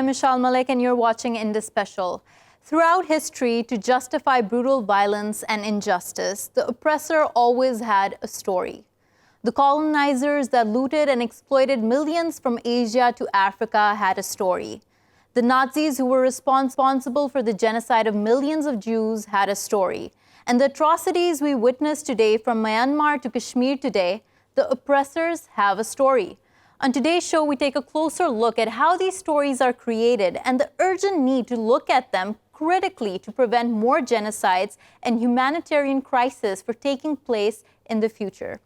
I'm Meshal Malik, and you're watching Indus Special. Throughout history, to justify brutal violence and injustice, the oppressor always had a story. The colonizers that looted and exploited millions from Asia to Africa had a story. The Nazis who were responsible for the genocide of millions of Jews had a story. And the atrocities we witness today, from Myanmar to Kashmir today, the oppressors have a story. On today's show, we take a closer look at how these stories are created and the urgent need to look at them critically to prevent more genocides and humanitarian crises from taking place in the future.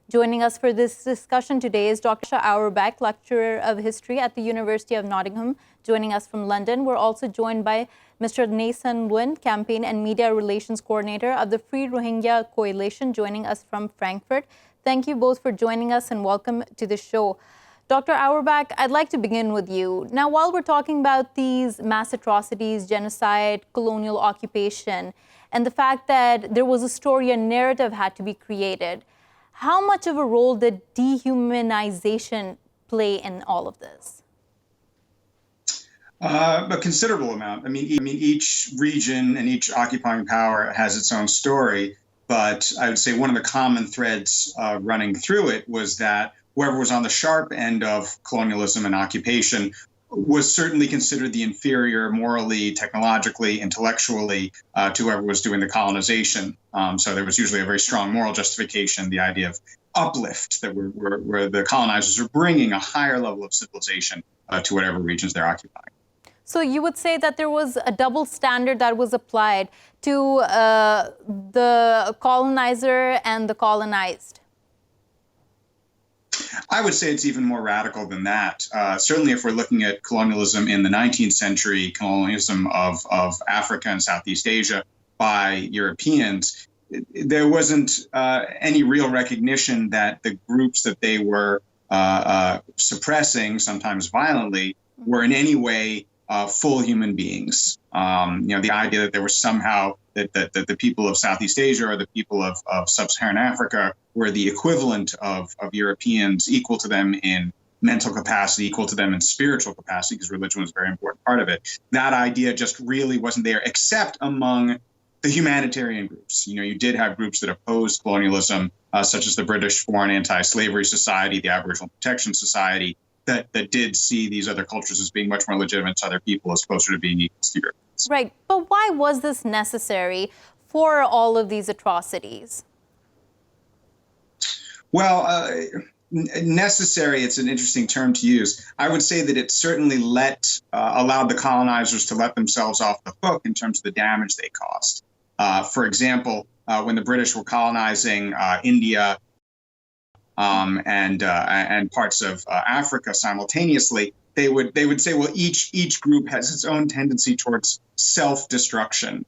Joining us for this discussion today is Dr. Sascha Auerbach, lecturer of history at the University of Nottingham, joining us from London. We're also joined by Mr. San Lwin, campaign and media relations coordinator of the Free Rohingya Coalition, joining us from Frankfurt. Thank you both for joining us and welcome to the show. Dr. Auerbach, I'd like to begin with you. Now, while we're talking about these mass atrocities, genocide, colonial occupation, and the fact that there was a story, a narrative had to be created, how much of a role did dehumanization play in all of this? A considerable amount. I mean, each region and each occupying power has its own story, but I would say one of the common threads running through it was that whoever was on the sharp end of colonialism and occupation was certainly considered the inferior morally, technologically, intellectually to whoever was doing the colonization. So there was usually a very strong moral justification, the idea of uplift, that where the colonizers are bringing a higher level of civilization to whatever regions they're occupying. So you would say that there was a double standard that was applied to the colonizer and the colonized? I would say it's even more radical than that. Certainly, if we're looking at colonialism in the 19th century, colonialism of Africa and Southeast Asia by Europeans, there wasn't any real recognition that the groups that they were suppressing, sometimes violently, were in any way full human beings. The idea that there was somehow that the people of Southeast Asia or the people of sub-Saharan Africa were the equivalent of Europeans, equal to them in mental capacity, equal to them in spiritual capacity, because religion was a very important part of it. That idea just really wasn't there, except among the humanitarian groups. You did have groups that opposed colonialism, such as the British Foreign Anti-Slavery Society, the Aboriginal Protection Society, that did see these other cultures as being much more legitimate to other people, as closer to being equals to Europeans. Right. But why was this necessary for all of these atrocities? Well, necessary, it's an interesting term to use. I would say that it certainly allowed the colonizers to let themselves off the hook in terms of the damage they caused. For example, when the British were colonizing India, and parts of Africa simultaneously, they would say, well, each group has its own tendency towards self-destruction.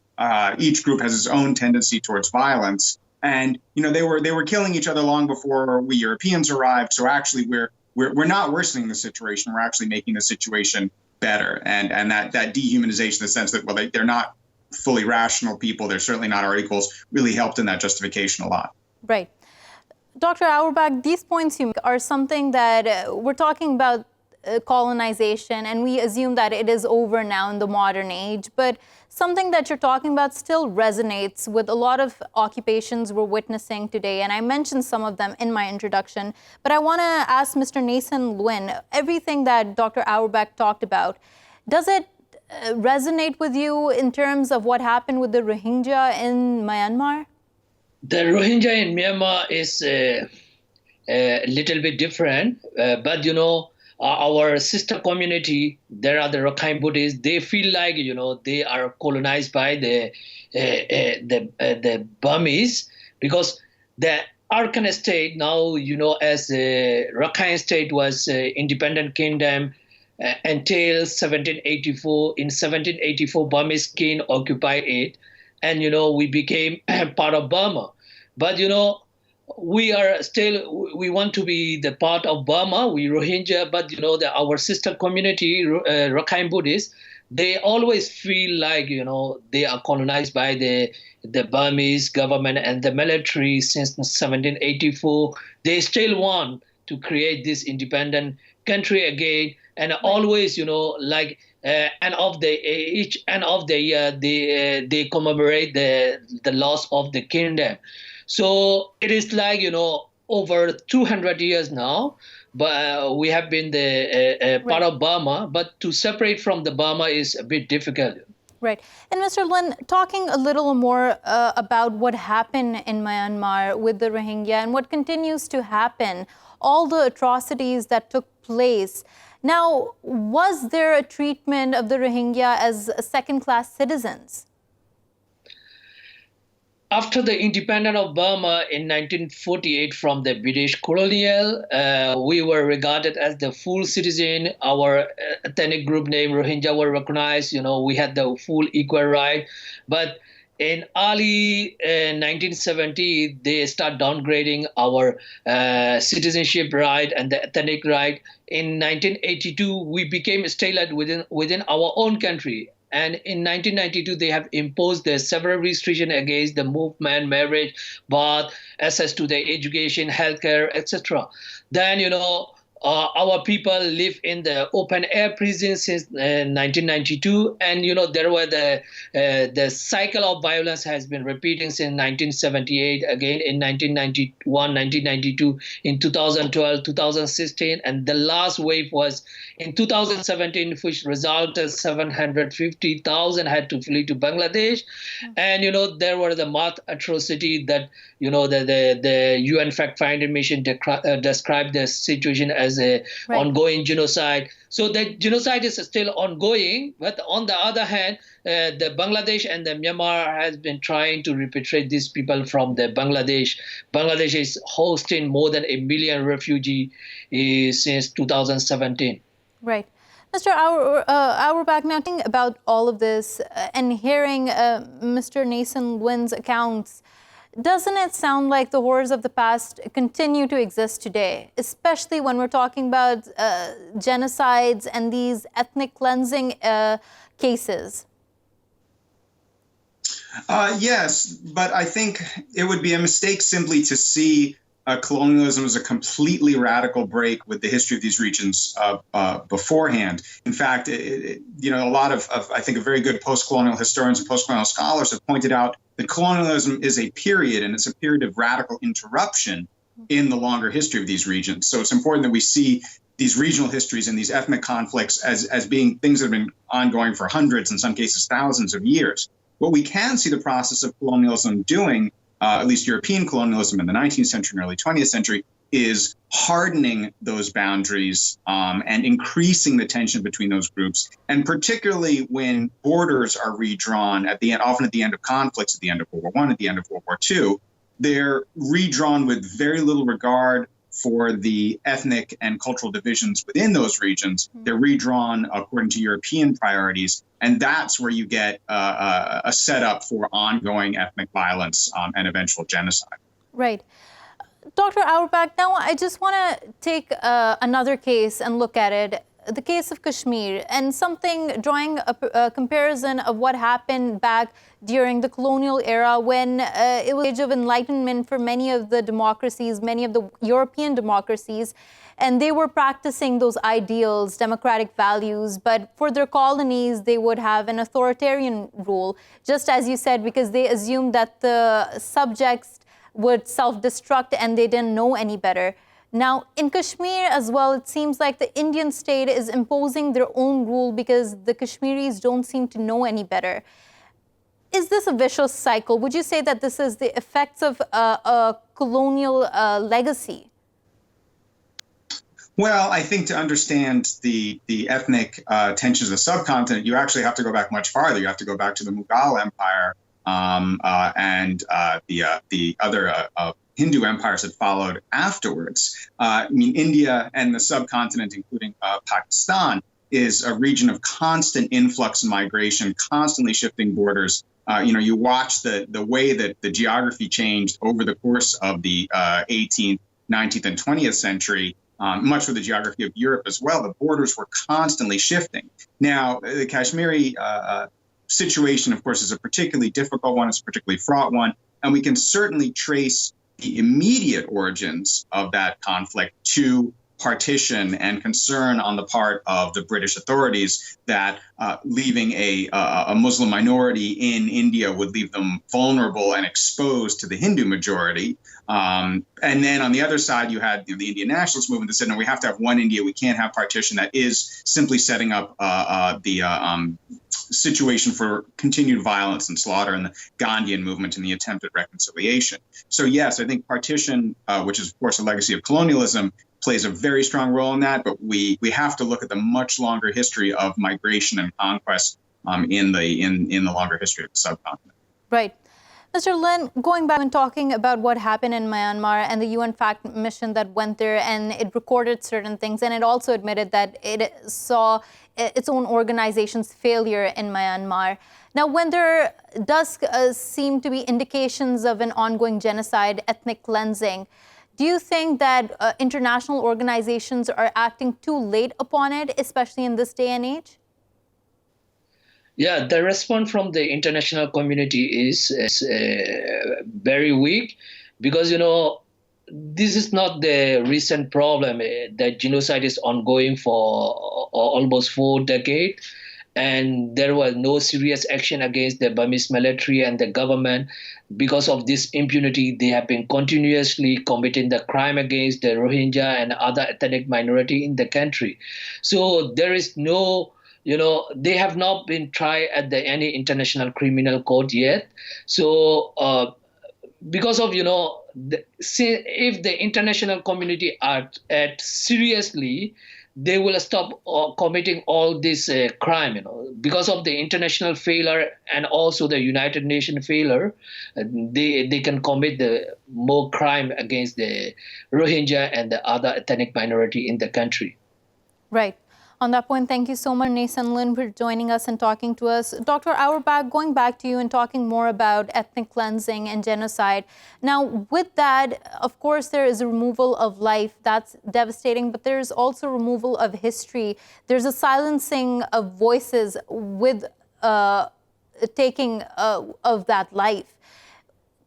Each group has its own tendency towards violence, and they were killing each other long before we Europeans arrived. So actually, we're not worsening the situation. We're actually making the situation better, and that dehumanization, the sense that they're not fully rational people, they're certainly not our equals, really helped in that justification a lot. Right. Dr. Auerbach, these points you make are something that we're talking about colonization, and we assume that it is over now in the modern age, but something that you're talking about still resonates with a lot of occupations we're witnessing today, and I mentioned some of them in my introduction, but I want to ask Mr. San Lwin, everything that Dr. Auerbach talked about, does it resonate with you in terms of what happened with the Rohingya in Myanmar? The Rohingya in Myanmar is a little bit different, but our sister community, there are the Rakhine Buddhists. They feel like they are colonized by the Burmese, because the Arakan state now, as Rakhine state was independent kingdom until 1784. In 1784, Burmese king occupied it. And, we became part of Burma. But, we want to be the part of Burma, we Rohingya, but, our sister community, Rakhine Buddhists, they always feel like, they are colonized by the Burmese government and the military since 1784. They still want to create this independent country again, and always, like each end of the year, they commemorate the loss of the kingdom. So it is like, over 200 years now, but we have been the part of Burma, but to separate from the Burma is a bit difficult. Right. And Mr. Lwin, talking a little more about what happened in Myanmar with the Rohingya and what continues to happen, all the atrocities that took place. Now, was there a treatment of the Rohingya as second-class citizens? After the independence of Burma in 1948 from the British colonial, we were regarded as the full citizen. Our ethnic group name Rohingya were recognized. We had the full equal right. But in early 1970, they start downgrading our citizenship right and the ethnic right. In 1982, we became stateless within our own country. And in 1992, they have imposed several restrictions against the movement, marriage, birth, access to the education, healthcare, etc. Then, our people live in the open air prison since 1992, and there were the cycle of violence has been repeating since 1978, again in 1991, 1992, in 2012, 2016, and the last wave was in 2017, which resulted 750,000 had to flee to Bangladesh, and there were the mass atrocity that the UN fact-finding mission described the situation as a ongoing genocide. So the genocide is still ongoing, but on the other hand, the Bangladesh and the Myanmar has been trying to repatriate these people from the Bangladesh. Bangladesh is hosting more than 1 million refugees since 2017. Right. Mr. Auerbach, now thinking about all of this and hearing Mr. Nathan Lwin's accounts, doesn't it sound like the horrors of the past continue to exist today, especially when we're talking about genocides and these ethnic cleansing cases? Yes, but I think it would be a mistake simply to see colonialism as a completely radical break with the history of these regions beforehand. In fact, a lot of I think very good post-colonial historians and post-colonial scholars have pointed out that colonialism is a period, and it's a period of radical interruption in the longer history of these regions. So it's important that we see these regional histories and these ethnic conflicts as being things that have been ongoing for hundreds, in some cases thousands of years. What we can see the process of colonialism doing, at least European colonialism in the 19th century and early 20th century, is hardening those boundaries and increasing the tension between those groups. And particularly when borders are redrawn often at the end of conflicts, at the end of World War I, at the end of World War II, they're redrawn with very little regard for the ethnic and cultural divisions within those regions. They're redrawn according to European priorities. And that's where you get a setup for ongoing ethnic violence and eventual genocide. Right. Dr. Auerbach, now I just want to take another case and look at it, the case of Kashmir, and drawing a comparison of what happened back during the colonial era when it was an age of enlightenment for many of the democracies, many of the European democracies, and they were practicing those ideals, democratic values, but for their colonies, they would have an authoritarian rule, just as you said, because they assumed that the subjects would self-destruct and they didn't know any better. Now, in Kashmir as well, it seems like the Indian state is imposing their own rule because the Kashmiris don't seem to know any better. Is this a vicious cycle? Would you say that this is the effects of a colonial legacy? Well, I think to understand the ethnic tensions of the subcontinent, you actually have to go back much farther. You have to go back to the Mughal Empire and the other Hindu empires that followed afterwards. India and the subcontinent, including Pakistan, is a region of constant influx and migration, constantly shifting borders. You watch the way that the geography changed over the course of the 18th, 19th, and 20th century, much for the geography of Europe as well. The borders were constantly shifting. Now, the Kashmiri situation, of course, is a particularly difficult one. It's a particularly fraught one. And we can certainly trace the immediate origins of that conflict to partition and concern on the part of the British authorities that leaving a Muslim minority in India would leave them vulnerable and exposed to the Hindu majority. And then on the other side, you had the Indian nationalist movement that said, no, we have to have one India. We can't have partition. That is simply setting up the situation for continued violence and slaughter, and the Gandhian movement and the attempt at reconciliation. So yes, I think partition, which is of course a legacy of colonialism, plays a very strong role in that. But we have to look at the much longer history of migration and conquest in the longer history of the subcontinent. Right. Mr. Lin, going back and talking about what happened in Myanmar and the UN fact mission that went there, and it recorded certain things, and it also admitted that it saw its own organization's failure in Myanmar. Now, when there does seem to be indications of an ongoing genocide, ethnic cleansing, do you think that international organizations are acting too late upon it, especially in this day and age? Yeah, the response from the international community is very weak because, this is not the recent problem. That genocide is ongoing for almost 4 decades, and there was no serious action against the Burmese military and the government. Because of this impunity, they have been continuously committing the crime against the Rohingya and other ethnic minority in the country. So there is no they have not been tried at any international criminal court yet. So because of, if the international community act seriously, they will stop committing all this crime, because of the international failure and also the United Nations failure, they can commit the more crime against the Rohingya and the other ethnic minority in the country. Right. On that point, thank you so much, San Lwin, for joining us and talking to us. Dr. Auerbach, going back to you and talking more about ethnic cleansing and genocide. Now, with that, of course, there is a removal of life. That's devastating, but there's also removal of history. There's a silencing of voices with taking of that life.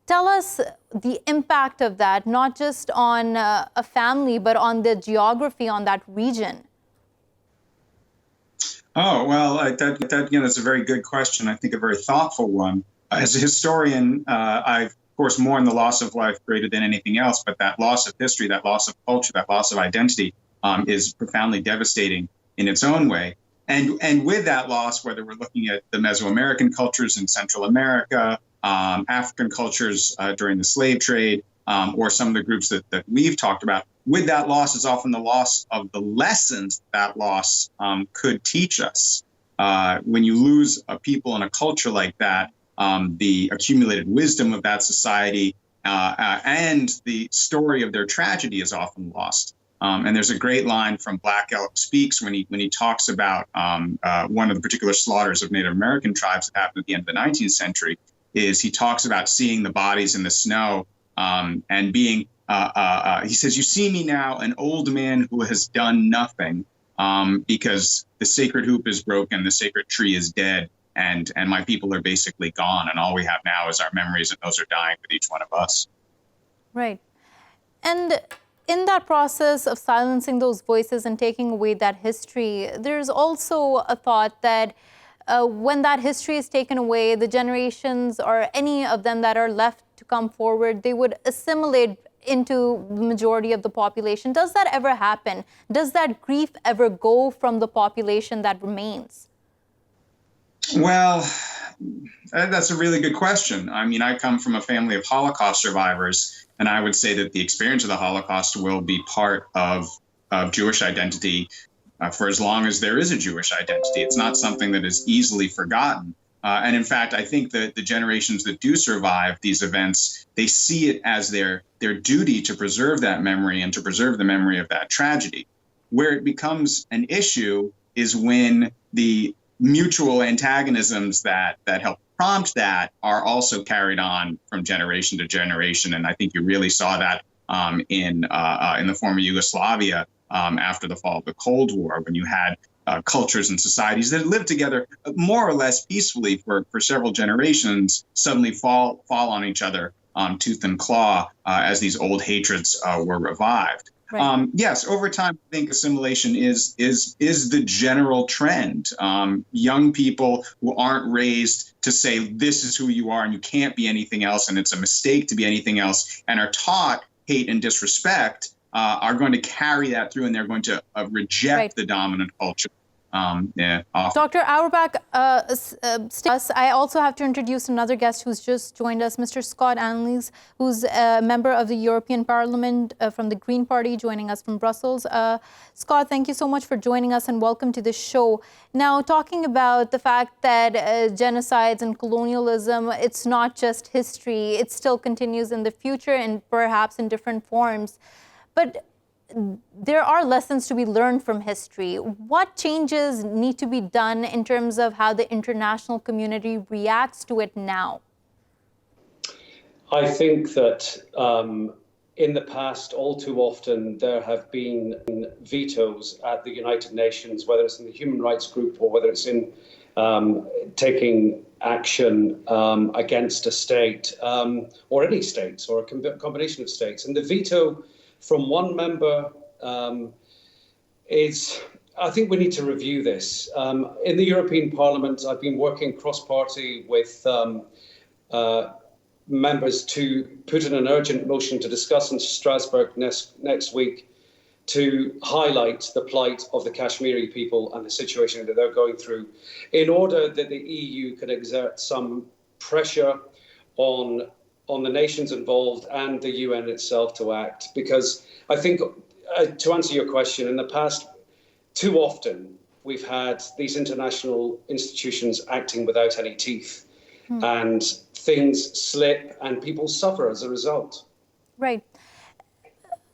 Tell us the impact of that, not just on a family, but on the geography, on that region. Oh, well, that's a very good question. I think a very thoughtful one. As a historian, I, of course, mourn the loss of life greater than anything else, but that loss of history, that loss of culture, that loss of identity is profoundly devastating in its own way. And with that loss, whether we're looking at the Mesoamerican cultures in Central America, African cultures during the slave trade, or some of the groups that we've talked about, with that loss is often the loss of the lessons that loss could teach us. When you lose a people and a culture like that, the accumulated wisdom of that society and the story of their tragedy is often lost. And there's a great line from Black Elk Speaks when he talks about one of the particular slaughters of Native American tribes that happened at the end of the 19th century, is he talks about seeing the bodies in the snow and being he says, "You see me now, an old man who has done nothing because the sacred hoop is broken, the sacred tree is dead, and my people are basically gone, and all we have now is our memories, and those are dying with each one of us." Right. And in that process of silencing those voices and taking away that history, there's also a thought that when that history is taken away, the generations or any of them that are left to come forward, they would assimilate into the majority of the population. Does that ever happen? Does that grief ever go from the population that remains? Well, that's a really good question. I mean, I come from a family of Holocaust survivors, and I would say that the experience of the Holocaust will be part of Jewish identity for as long as there is a Jewish identity. It's not something that is easily forgotten. And in fact, I think that the generations that do survive these events, they see it as their duty to preserve that memory and to preserve the memory of that tragedy. Where it becomes an issue is when the mutual antagonisms that help prompt that are also carried on from generation to generation. And I think you really saw that in the former Yugoslavia after the fall of the Cold War, when you had cultures and societies that lived together more or less peacefully for several generations suddenly fall on each other tooth and claw as these old hatreds were revived. Right. Yes, over time, I think assimilation is the general trend. Young people who aren't raised to say this is who you are and you can't be anything else, and it's a mistake to be anything else, and are taught hate and disrespect, are going to carry that through, and they're going to reject the dominant culture. Dr. Auerbach, I also have to introduce another guest who's just joined us, Mr. Scott Analysts, who's a member of the European Parliament from the Green Party, joining us from Brussels. Scott, thank you so much for joining us and welcome to the show. Now, talking about the fact that genocides and colonialism, it's not just history, it still continues in the future and perhaps in different forms. But there are lessons to be learned from history. What changes need to be done in terms of how the international community reacts to it now? I think that in the past, all too often, there have been vetoes at the United Nations, whether it's in the Human Rights Group or whether it's in taking action against a state or any states or a combination of states. And the veto from one member I think we need to review this. In the European Parliament, I've been working cross-party with members to put in an urgent motion to discuss in Strasbourg next week to highlight the plight of the Kashmiri people and the situation that they're going through, in order that the EU can exert some pressure on the nations involved and the UN itself to act. Because I think, to answer your question, in the past, too often we've had these international institutions acting without any teeth, and things slip and people suffer as a result. Right.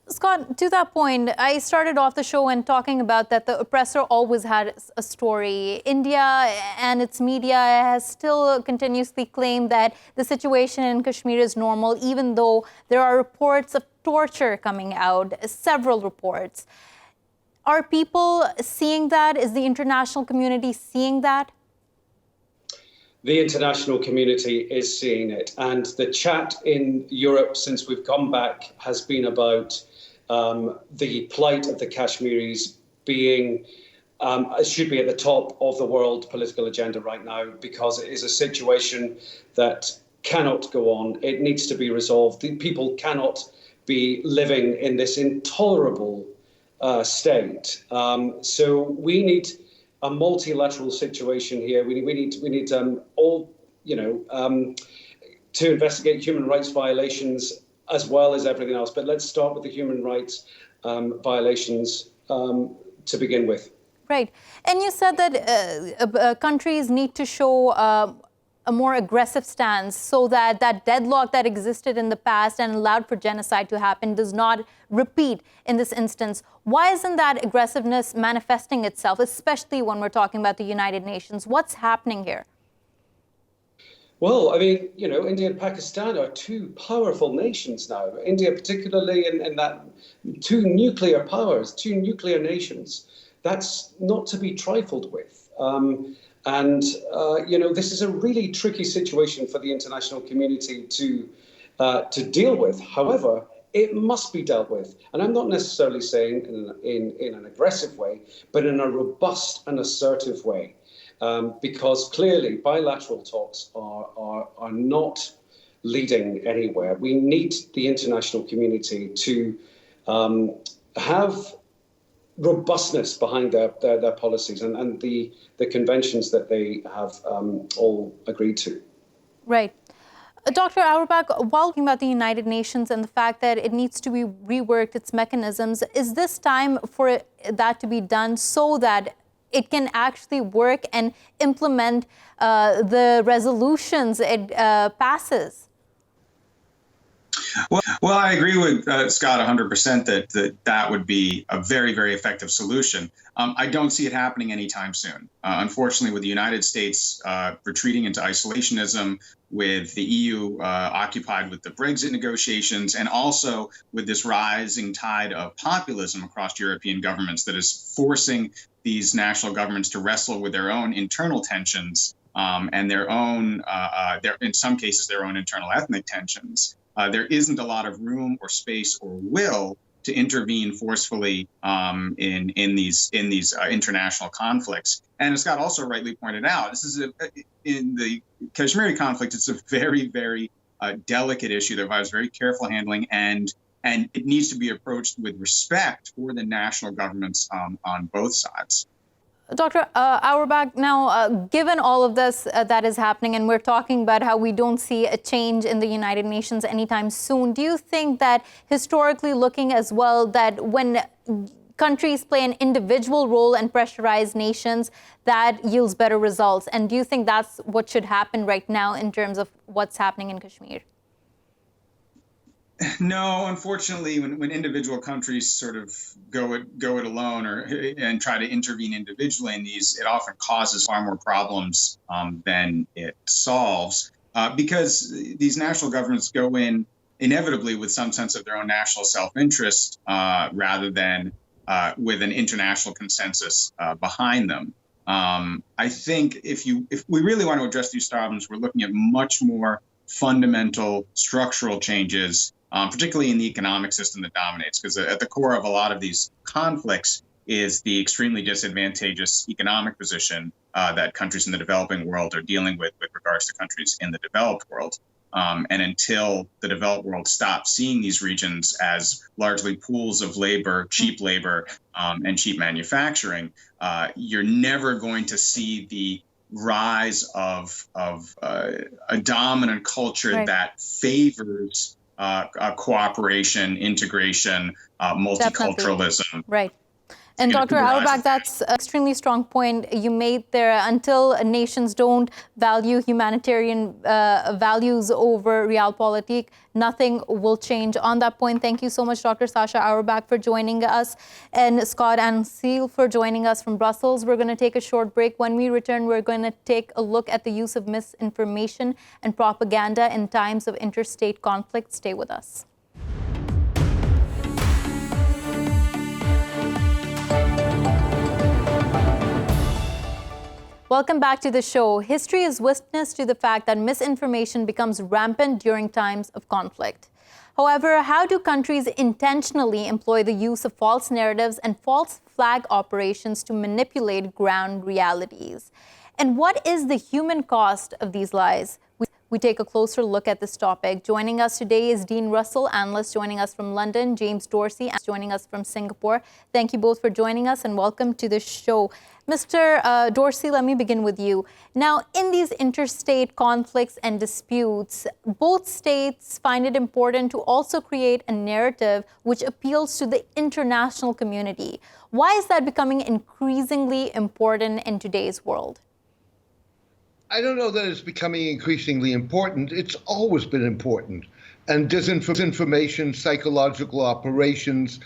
Scott, to that point, I started off the show and talking about that the oppressor always had a story. India and its media has still continuously claimed that the situation in Kashmir is normal, even though there are reports of torture coming out, several reports. Are people seeing that? Is the international community seeing that? The international community is seeing it. And the chat in Europe since we've come back has been about the plight of the Kashmiris being, should be at the top of the world political agenda right now, because it is a situation that cannot go on. It needs to be resolved. The people cannot be living in this intolerable state. So we need a multilateral situation here. We need all, to investigate human rights violations as well as everything else. But let's start with the human rights violations to begin with. Right. And you said that countries need to show a more aggressive stance so that that deadlock that existed in the past and allowed for genocide to happen does not repeat in this instance. Why isn't that aggressiveness manifesting itself, especially when we're talking about the United Nations? What's happening here? Well, I mean, India and Pakistan are two powerful nations now. India, particularly in that two nuclear powers, two nuclear nations. That's not to be trifled with. This is a really tricky situation for the international community to deal with. However, it must be dealt with. And I'm not necessarily saying in an aggressive way, but in a robust and assertive way. Because clearly bilateral talks are not leading anywhere. We need the international community to have robustness behind their policies and the conventions that they have all agreed to. Right. Dr. Auerbach, while talking about the United Nations and the fact that it needs to be reworked, its mechanisms, is this time for that to be done so that it can actually work and implement the resolutions it passes? Well, I agree with Scott 100% that would be a very, very effective solution. I don't see it happening anytime soon. Unfortunately, with the United States retreating into isolationism, with the EU occupied with the Brexit negotiations, and also with this rising tide of populism across European governments that is forcing these national governments to wrestle with their own internal tensions and their own, in some cases, their own internal ethnic tensions. There isn't a lot of room or space or will to intervene forcefully in these international conflicts. And as Scott also rightly pointed out, this is in the Kashmiri conflict. It's a very, very delicate issue that requires very careful handling, and it needs to be approached with respect for the national governments on both sides. Dr. Auerbach, now, given all of this that is happening, and we're talking about how we don't see a change in the United Nations anytime soon, do you think that historically looking as well, that when countries play an individual role and pressurize nations, that yields better results? And do you think that's what should happen right now in terms of what's happening in Kashmir? No, unfortunately, when individual countries sort of go it alone and try to intervene individually in these, it often causes far more problems than it solves, because these national governments go in inevitably with some sense of their own national self-interest rather than with an international consensus behind them. I think if we really want to address these problems, we're looking at much more fundamental structural changes, particularly in the economic system that dominates, because at the core of a lot of these conflicts is the extremely disadvantageous economic position that countries in the developing world are dealing with regards to countries in the developed world. And until the developed world stops seeing these regions as largely pools of labor, and cheap manufacturing, you're never going to see the rise of a dominant culture that favors cooperation, integration, multiculturalism. Definitely. Right. And Dr. Auerbach, that's an extremely strong point you made there. Until nations don't value humanitarian values over realpolitik, nothing will change. On that point, thank you so much, Dr. Sascha Auerbach, for joining us, and Scott Ainslie for joining us from Brussels. We're going to take a short break. When we return, we're going to take a look at the use of misinformation and propaganda in times of interstate conflict. Stay with us. Welcome back to the show. History is witness to the fact that misinformation becomes rampant during times of conflict. However, how do countries intentionally employ the use of false narratives and false flag operations to manipulate ground realities? And what is the human cost of these lies? We take a closer look at this topic. Joining us today is Dean Russell, analyst, joining us from London, James Dorsey, joining us from Singapore. Thank you both for joining us and welcome to the show. Mr. Dorsey, let me begin with you. Now, in these interstate conflicts and disputes, both states find it important to also create a narrative which appeals to the international community. Why is that becoming increasingly important in today's world? I don't know that it's becoming increasingly important. It's always been important. And disinformation, psychological operations,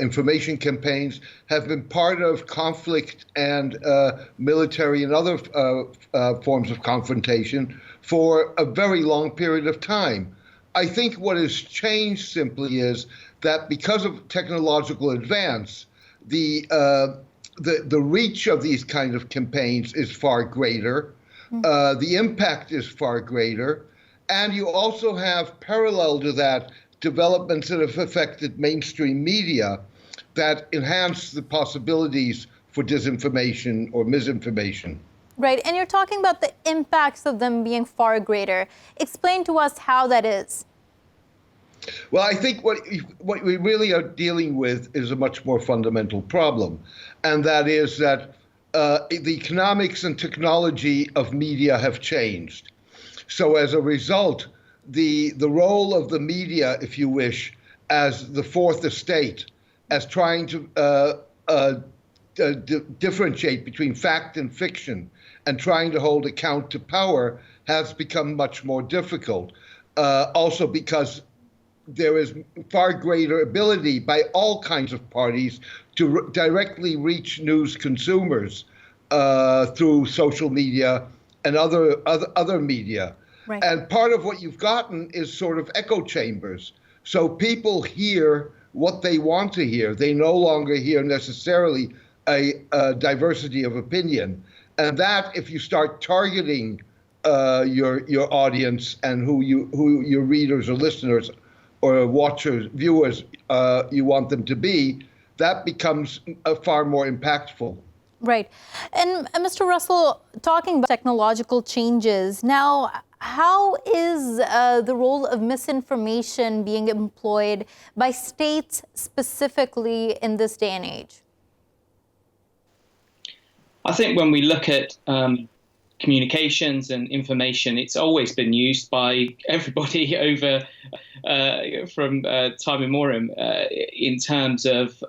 information campaigns have been part of conflict and military and other forms of confrontation for a very long period of time. I think what has changed simply is that because of technological advance, the reach of these kind of campaigns is far greater. The impact is far greater. And you also have, parallel to that, developments that have affected mainstream media that enhance the possibilities for disinformation or misinformation. Right. And you're talking about the impacts of them being far greater. Explain to us how that is. Well, I think what we really are dealing with is a much more fundamental problem. And that is that the economics and technology of media have changed. So as a result, the role of the media, if you wish, as the fourth estate, as trying to differentiate between fact and fiction and trying to hold account to power, has become much more difficult. Also because there is far greater ability by all kinds of parties to directly reach news consumers through social media and other media. Right. And part of what you've gotten is sort of echo chambers. So people hear what they want to hear. They no longer hear necessarily a diversity of opinion. And that, if you start targeting your audience and who your readers or listeners or watchers, viewers you want them to be, that becomes far more impactful. Right. And Mr. Russell, talking about technological changes, now, how is the role of misinformation being employed by states specifically in this day and age? I think when we look at communications and information, it's always been used by everybody over from time immemorial in terms of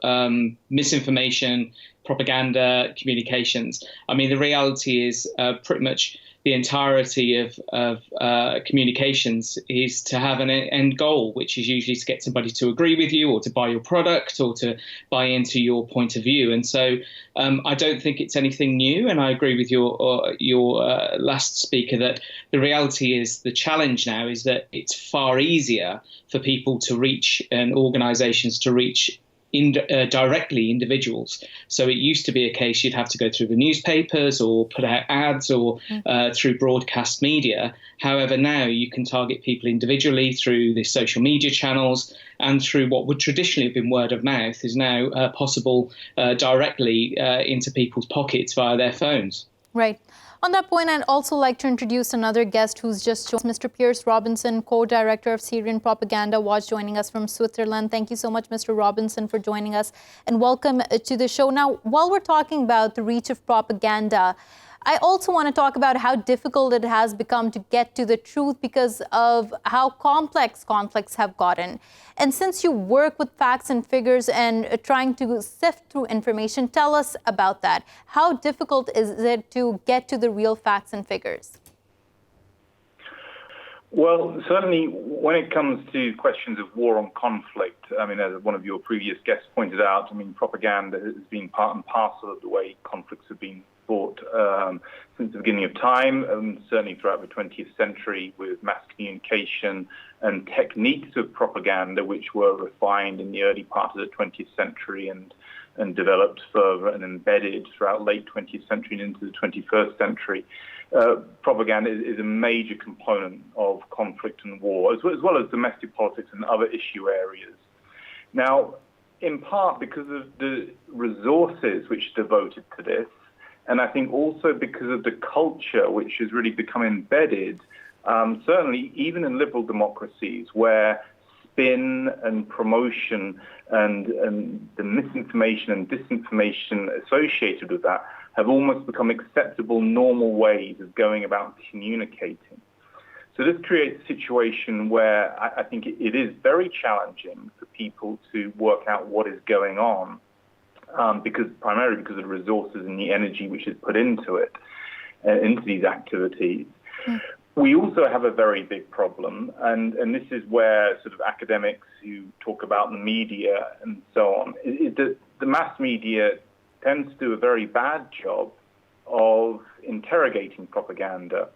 misinformation, propaganda, communications. I mean, the reality is pretty much the entirety of communications is to have an end goal, which is usually to get somebody to agree with you or to buy your product or to buy into your point of view. And so I don't think it's anything new. And I agree with your last speaker that the reality is the challenge now is that it's far easier for people to reach and organizations to reach directly individuals. So it used to be a case you'd have to go through the newspapers or put out ads or through broadcast media. However, now you can target people individually through the social media channels, and through what would traditionally have been word of mouth is now possible directly into people's pockets via their phones. Right. On that point, I'd also like to introduce another guest who's just joined, Mr. Piers Robinson, co-director of Syrian Propaganda Watch, joining us from Switzerland. Thank you so much, Mr. Robinson, for joining us, and welcome to the show. Now, while we're talking about the reach of propaganda, I also want to talk about how difficult it has become to get to the truth because of how complex conflicts have gotten. And since you work with facts and figures and trying to sift through information, tell us about that. How difficult is it to get to the real facts and figures? Well, certainly when it comes to questions of war and conflict, I mean, as one of your previous guests pointed out, I mean, propaganda has been part and parcel of the way conflicts have been fought since the beginning of time, and certainly throughout the 20th century with mass communication and techniques of propaganda, which were refined in the early part of the 20th century and developed further and embedded throughout late 20th century and into the 21st century. Propaganda is a major component of conflict and war, as well as domestic politics and other issue areas. Now, in part because of the resources which are devoted to this, and I think also because of the culture which has really become embedded, certainly even in liberal democracies where spin and promotion and the misinformation and disinformation associated with that have almost become acceptable, normal ways of going about communicating. So this creates a situation where I think it is very challenging for people to work out what is going on, primarily because of the resources and the energy which is put into it, into these activities. We also have a very big problem, and this is where sort of academics who talk about the media and so on, the mass media tends to do a very bad job of interrogating propaganda.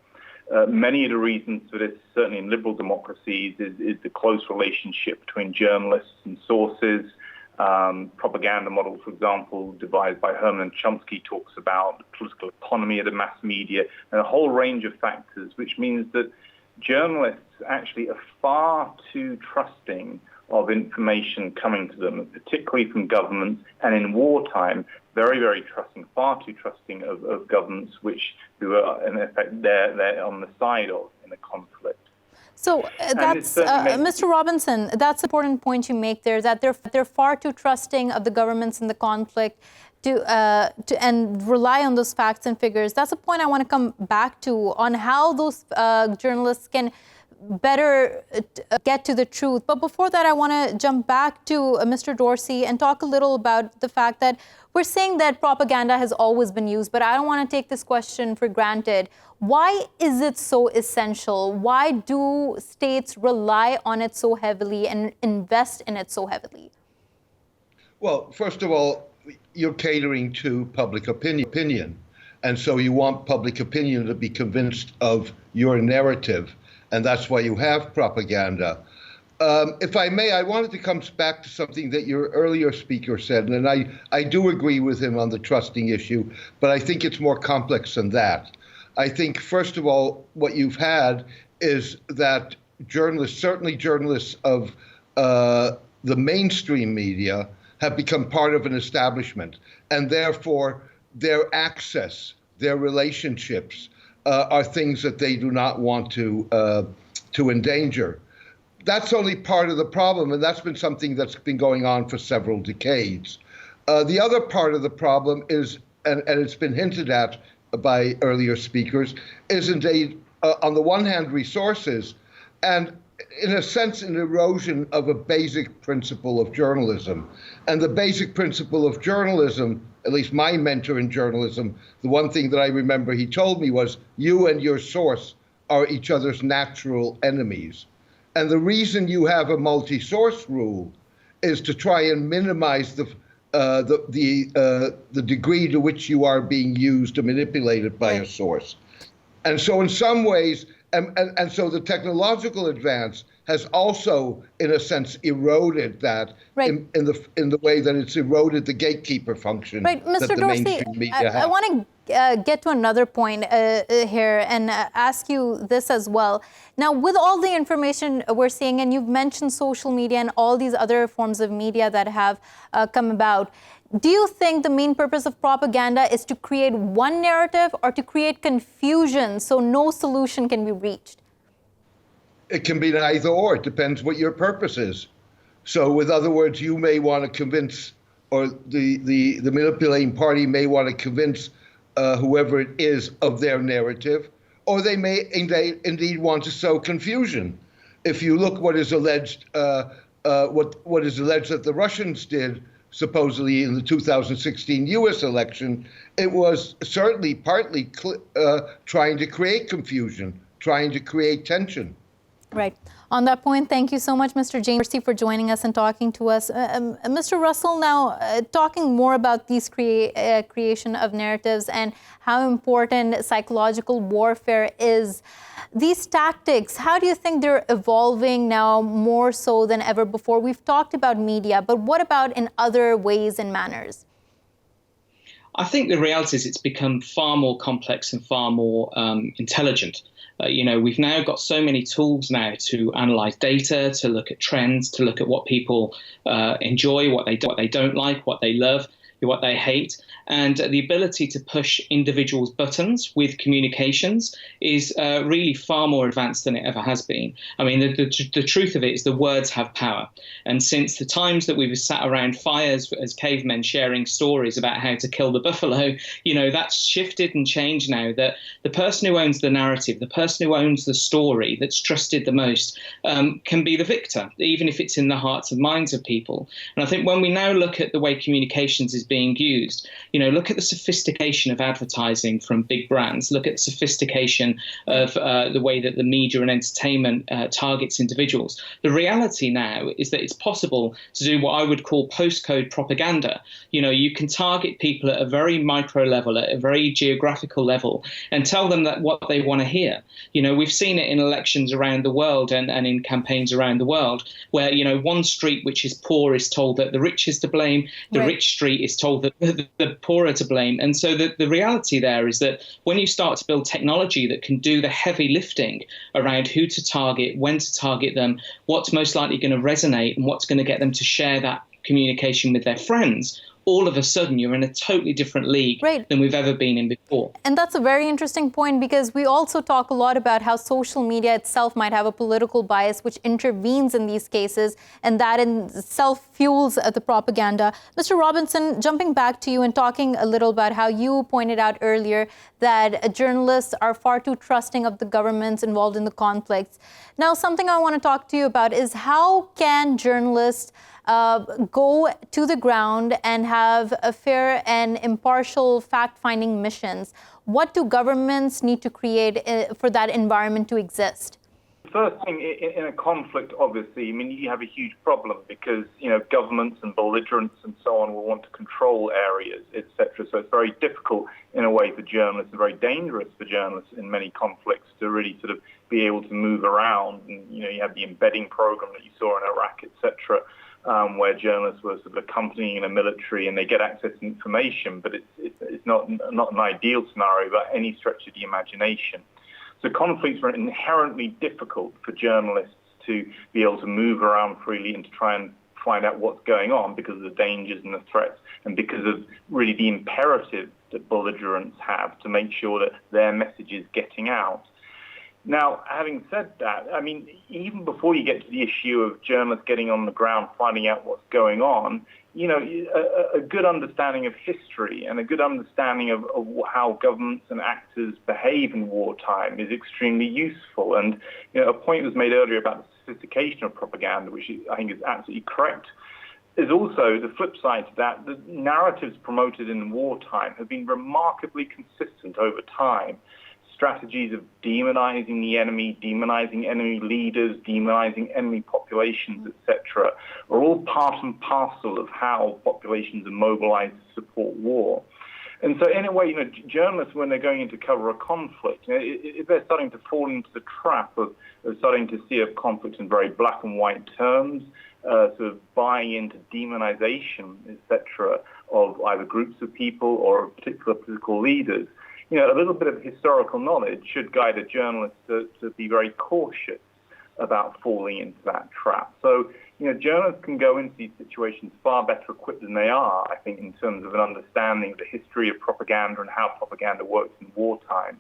Many of the reasons for this, certainly in liberal democracies, is the close relationship between journalists and sources. Propaganda model, for example, devised by Herman Chomsky, talks about the political economy of the mass media and a whole range of factors, which means that journalists actually are far too trusting of information coming to them, particularly from governments, and in wartime, very, very trusting, far too trusting of governments who are, in effect, they're on the side of in a conflict. So that's, Mr. Robinson, that's an important point you make there, that they're far too trusting of the governments in the conflict and rely on those facts and figures. That's a point I want to come back to on how those journalists can better get to the truth. But before that, I want to jump back to Mr. Dorsey and talk a little about the fact that we're saying that propaganda has always been used, but I don't want to take this question for granted. Why is it so essential? Why do states rely on it so heavily and invest in it so heavily? Well, first of all, you're catering to public opinion. And so you want public opinion to be convinced of your narrative. And that's why you have propaganda. If I may, I wanted to come back to something that your earlier speaker said, and I do agree with him on the trusting issue, but I think it's more complex than that. I think, first of all, what you've had is that journalists, certainly journalists of the mainstream media have become part of an establishment, and therefore their access, their relationships are things that they do not want to endanger. That's only part of the problem, and that's been something that's been going on for several decades. The other part of the problem is, and it's been hinted at by earlier speakers, is indeed, on the one hand, resources, and in a sense, an erosion of a basic principle of journalism. And the basic principle of journalism, at least my mentor in journalism, the one thing that I remember he told me was, you and your source are each other's natural enemies. And the reason you have a multi-source rule is to try and minimize the degree to which you are being used or manipulated by a source. And so in some ways, and so the technological advance has also, in a sense, eroded that in the way that it's eroded the gatekeeper function that Mr. the Dorsey, mainstream media has. I want to get to another point here and ask you this as well. Now, with all the information we're seeing, and you've mentioned social media and all these other forms of media that have come about, do you think the main purpose of propaganda is to create one narrative or to create confusion so no solution can be reached? It can be either or. It depends what your purpose is. So, with other words, you may want to convince, or the manipulating party may want to convince whoever it is of their narrative, or they may indeed want to sow confusion. If you look what is alleged, what is alleged that the Russians did, supposedly in the 2016 U.S. election, it was certainly partly trying to create confusion, trying to create tension. Right. On that point, thank you so much, Mr. Dorsey, for joining us and talking to us. Mr. Russell, now talking more about these creation of narratives and how important psychological warfare is. These tactics, how do you think they're evolving now more so than ever before? We've talked about media, but what about in other ways and manners? I think the reality is it's become far more complex and far more intelligent. We've now got so many tools now to analyze data, to look at trends, to look at what people enjoy, what they don't like, what they love, what they hate. And the ability to push individuals' buttons with communications is really far more advanced than it ever has been. I mean, the truth of it is the words have power. And since the times that we've sat around fires as cavemen sharing stories about how to kill the buffalo, that's shifted and changed now, that the person who owns the narrative, the person who owns the story that's trusted the most can be the victor, even if it's in the hearts and minds of people. And I think when we now look at the way communications is being used, look at the sophistication of advertising from big brands. Look at the sophistication of the way that the media and entertainment targets individuals. The reality now is that it's possible to do what I would call postcode propaganda. You can target people at a very micro level, at a very geographical level, and tell them that what they want to hear. We've seen it in elections around the world and in campaigns around the world where, one street which is poor is told that the rich is to blame, the rich street is told that the poor are to blame. And so the reality there is that when you start to build technology that can do the heavy lifting around who to target, when to target them, what's most likely going to resonate and what's going to get them to share that communication with their friends, all of a sudden you're in a totally different league than we've ever been in before. And that's a very interesting point, because we also talk a lot about how social media itself might have a political bias which intervenes in these cases, and that in itself fuels the propaganda. Mr. Robinson, jumping back to you and talking a little about how you pointed out earlier that journalists are far too trusting of the governments involved in the conflicts. Now, something I want to talk to you about is how can journalists go to the ground and have a fair and impartial fact-finding missions? What do governments need to create for that environment to exist? First thing, in a conflict, obviously, you have a huge problem because, governments and belligerents and so on will want to control areas, etc. So it's very difficult in a way for journalists, and very dangerous for journalists in many conflicts to really sort of be able to move around. And, you have the embedding program that you saw in Iraq, etc., where journalists were sort of accompanying a military and they get access to information, but it's not an ideal scenario by any stretch of the imagination. So conflicts are inherently difficult for journalists to be able to move around freely and to try and find out what's going on because of the dangers and the threats and because of really the imperative that belligerents have to make sure that their message is getting out. Now, having said that, I mean, even before you get to the issue of journalists getting on the ground, finding out what's going on, you know, a good understanding of history and a good understanding of how governments and actors behave in wartime is extremely useful. And, you know, a point was made earlier about the sophistication of propaganda, which I think is absolutely correct, is also the flip side to that. The narratives promoted in wartime have been remarkably consistent over time. Strategies of demonizing the enemy, demonizing enemy leaders, demonizing enemy populations, etc., are all part and parcel of how populations are mobilized to support war. And so in a way, you know, journalists, when they're going in to cover a conflict, you know, if they're starting to fall into the trap of starting to see a conflict in very black and white terms, sort of buying into demonization, etc., of either groups of people or particular political leaders, you know, a little bit of historical knowledge should guide a journalist to be very cautious about falling into that trap. So, you know, journalists can go into these situations far better equipped than they are, I think, in terms of an understanding of the history of propaganda and how propaganda works in wartime.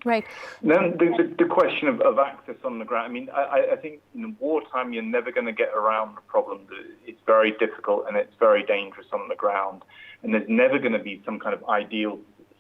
Right. Then the question of access on the ground. I mean, I think in wartime you're never going to get around the problem that it's very difficult and it's very dangerous on the ground. And there's never going to be some kind of ideal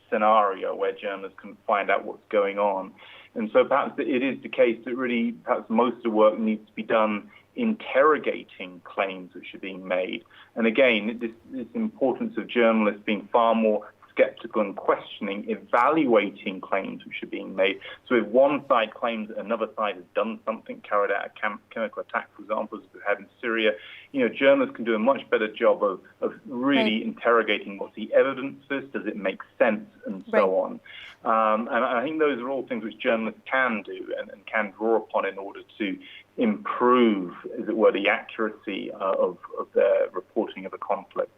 scenario where journalists can find out what's going on. And so perhaps it is the case that really perhaps most of the work needs to be done interrogating claims which are being made. And again, this importance of journalists being far more skeptical and questioning, evaluating claims which are being made. So if one side claims that another side has done something, carried out a chemical attack, for example, as we had in Syria, you know, journalists can do a much better job of really interrogating what the evidence is, does it make sense, and so on. And I think those are all things which journalists can do and can draw upon in order to improve, as it were, the accuracy of their reporting of a conflict.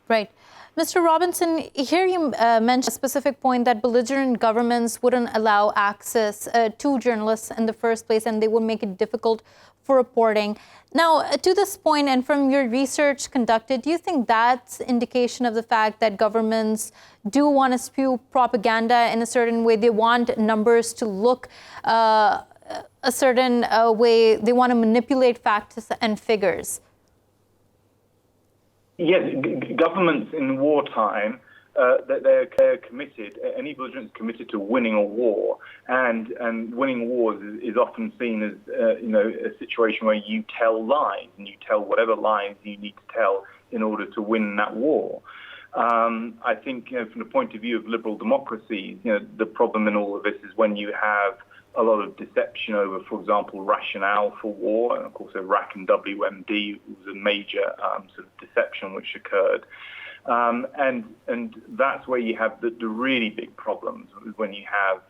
Right. Mr. Robinson, here you mentioned a specific point that belligerent governments wouldn't allow access to journalists in the first place, and they would make it difficult for reporting. Now, to this point, and from your research conducted, do you think that's indication of the fact that governments do want to spew propaganda in a certain way? They want numbers to look a certain way. They want to manipulate facts and figures. Yes, governments in wartime, they're committed, any belligerent is committed to winning a war, and winning wars is often seen as, you know, a situation where you tell lies, and you tell whatever lies you need to tell in order to win that war. I think, you know, from the point of view of liberal democracies, you know, the problem in all of this is when you have a lot of deception over, for example, rationale for war, and of course Iraq and WMD was a major sort of deception which occurred. And that's where you have the really big problems, when you have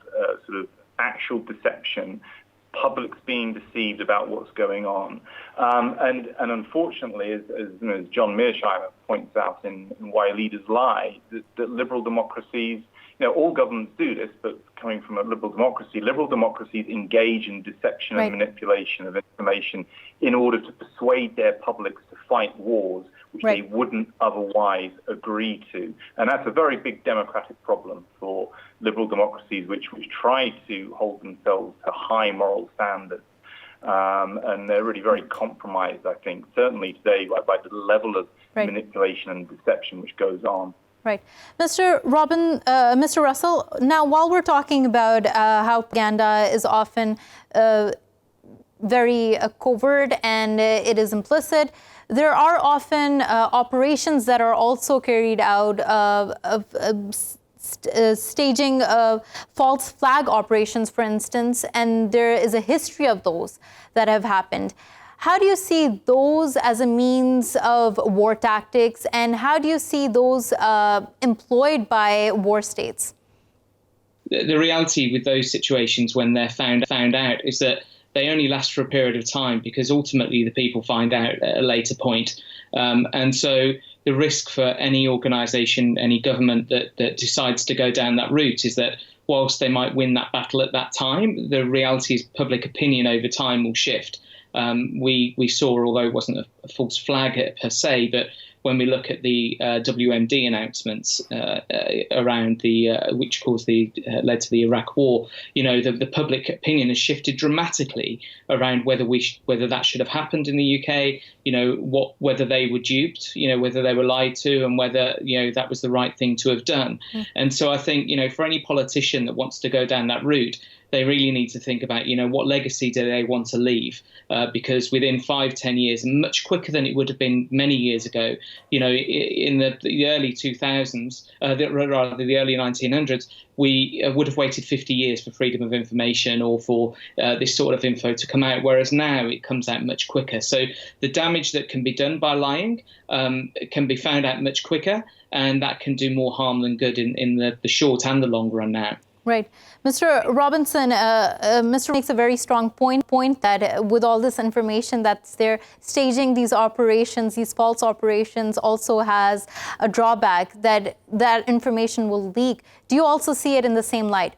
sort of actual deception, publics being deceived about what's going on. And unfortunately, as John Mearsheimer points out in Why Leaders Lie, that liberal democracies, you know, all governments do this, but coming from a liberal democracies engage in deception and manipulation of information in order to persuade their publics to fight wars which they wouldn't otherwise agree to. And that's a very big democratic problem for liberal democracies which try to hold themselves to high moral standards. And they're really very compromised, I think, certainly today by the level of manipulation and deception which goes on. Right. Mr. Russell, now while we're talking about how propaganda is often very covert and it is implicit, there are often operations that are also carried out of staging false flag operations, for instance, and there is a history of those that have happened. How do you see those as a means of war tactics, and how do you see those employed by war states? The reality with those situations when they're found out is that they only last for a period of time, because ultimately the people find out at a later point. And so the risk for any organisation, any government that decides to go down that route is that whilst they might win that battle at that time, the reality is public opinion over time will shift. we saw, although it wasn't a false flag per se, but when we look at the WMD announcements around which led to the Iraq War, the public opinion has shifted dramatically around whether that should have happened in the UK, whether they were duped, whether they were lied to, and whether that was the right thing to have done. And so I think for any politician that wants to go down that route, they really need to think about, what legacy do they want to leave? Because within 5-10 years, much quicker than it would have been many years ago, in the early 2000s, rather the early 1900s, we would have waited 50 years for freedom of information or for this sort of info to come out, whereas now it comes out much quicker. So the damage that can be done by lying can be found out much quicker, and that can do more harm than good in the short and the long run now. Right. Mr. Robinson, Mr. makes a very strong point that with all this information that's there, staging these operations, these false operations, also has a drawback that information will leak. Do you also see it in the same light?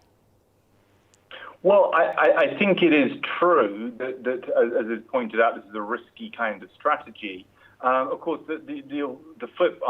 Well, I think it is true that as is pointed out, this is a risky kind of strategy. Of course, the flip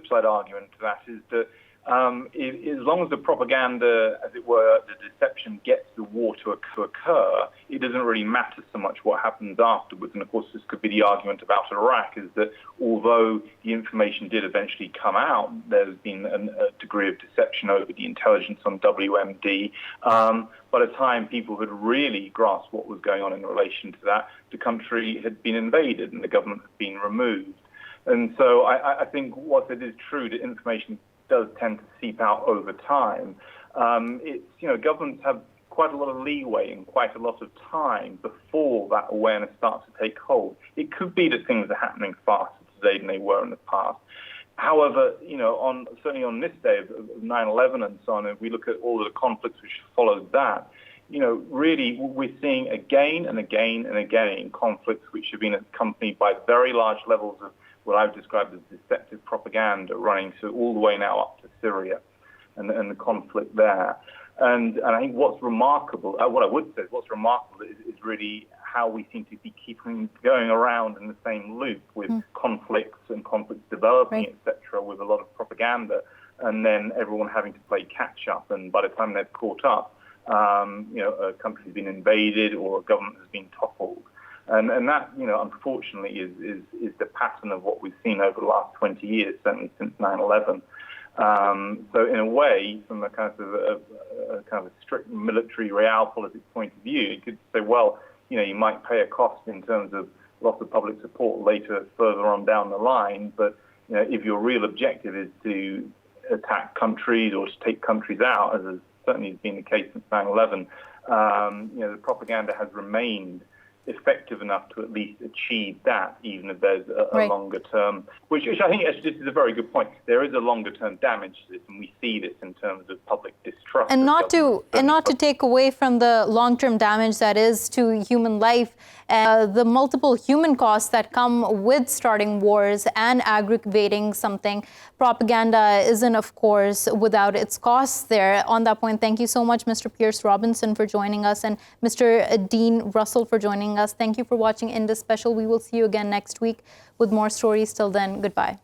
side argument to that is that as long as the propaganda, as it were, the deception gets the war to occur, it doesn't really matter so much what happens afterwards. And of course, this could be the argument about Iraq, is that although the information did eventually come out, there's been a degree of deception over the intelligence on WMD. By the time people had really grasped what was going on in relation to that, the country had been invaded and the government had been removed. And so I think whilst it is true that information does tend to seep out over time, governments have quite a lot of leeway and quite a lot of time before that awareness starts to take hold. It could be that things are happening faster today than they were in the past. However, certainly on this day of 9/11 and so on, if we look at all of the conflicts which followed that, really we're seeing again and again and again conflicts which have been accompanied by very large levels of what I've described as deceptive propaganda, running all the way now up to Syria and the conflict there. And I think what's remarkable, what I would say is what's remarkable is really how we seem to be keeping going around in the same loop with conflicts and conflicts developing, etc., with a lot of propaganda, and then everyone having to play catch up. And by the time they've caught up, a country's been invaded or a government has been toppled. And that, unfortunately, is the pattern of what we've seen over the last 20 years, certainly since 9/11. So in a way, from a kind of a strict military realpolitik point of view, you could say, well, you might pay a cost in terms of loss of public support later, further on down the line. But if your real objective is to attack countries or to take countries out, as has certainly been the case since 9/11, the propaganda has remained effective enough to at least achieve that, even if there's a longer term, which I think this is a very good point. There is a longer term damage to this, and we see this in terms of public distrust. And not to take away from the long term damage that is to human life, the multiple human costs that come with starting wars and aggravating something. Propaganda isn't, of course, without its costs there. On that point, thank you so much, Mr. Piers Robinson, for joining us, and Mr. Dean Russell for joining us. Thank you for watching Indus Special. We will see you again next week with more stories. Till then, goodbye.